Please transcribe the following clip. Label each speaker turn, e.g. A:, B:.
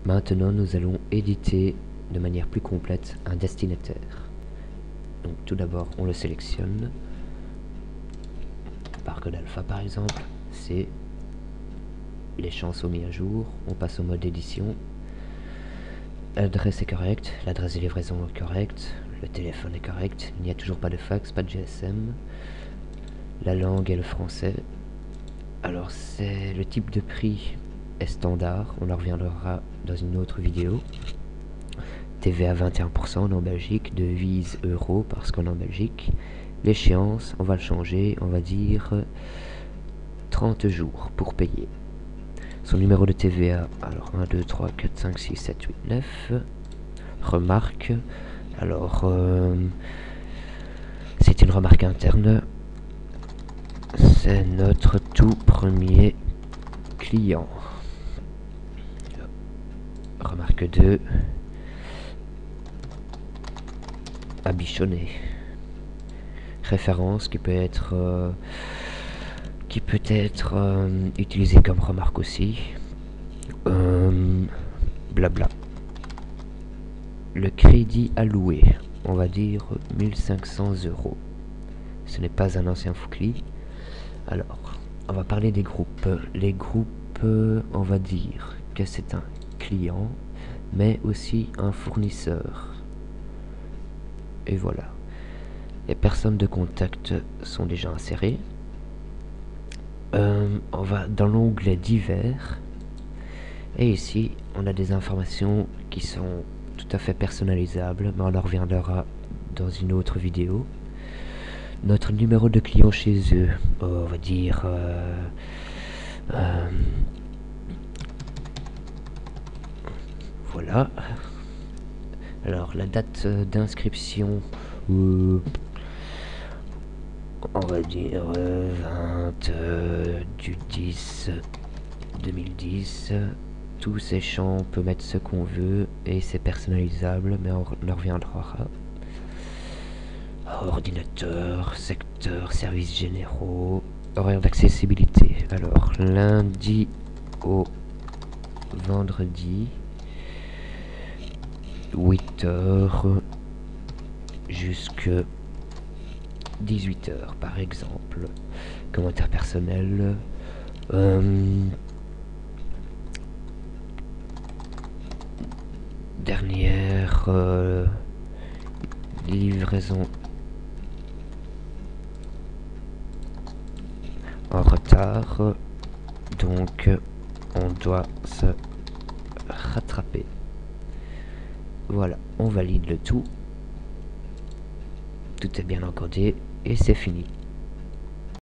A: Maintenant, nous allons éditer de manière plus complète un destinataire. Donc tout d'abord, on le sélectionne. Barcode alpha par exemple, c'est les champs sont mis à jour. On passe au mode édition. L'adresse est correcte, l'adresse de livraison est correcte, le téléphone est correct, il n'y a toujours pas de fax, pas de GSM. La langue est le français. Alors c'est le type de prix est standard, on en reviendra dans une autre vidéo. TVA 21%, on est en Belgique, devise euro parce qu'on est en Belgique. L'échéance, on va le changer, on va dire 30 jours pour payer. Son numéro de TVA, alors 1, 2, 3, 4, 5, 6, 7, 8, 9. Remarque, alors c'est une remarque interne. C'est notre tout premier client. Remarque 2. À bichonner. Référence qui peut être utilisée comme remarque aussi. Blabla. Le crédit alloué, on va dire 1500 €. Ce n'est pas un ancien Foucli. Alors, on va parler des groupes. Les groupes, on va dire que c'est un client, mais aussi un fournisseur. Et voilà. Les personnes de contact sont déjà insérées. On va dans l'onglet divers. Et ici, on a des informations qui sont tout à fait personnalisables, mais on en reviendra dans une autre vidéo. Notre numéro de client chez eux, on va dire voilà. Alors la date d'inscription, on va dire 20 du 10 2010. Tous ces champs, on peut mettre ce qu'on veut et c'est personnalisable, mais on en reviendra. Ordinateur, secteur, services généraux, horaire d'accessibilité. Alors, lundi au vendredi, 8h jusque 18h par exemple. Commentaire personnel. Dernière livraison en retard, donc on doit se rattraper. Voilà, on valide le tout. Tout est bien encodé et c'est fini.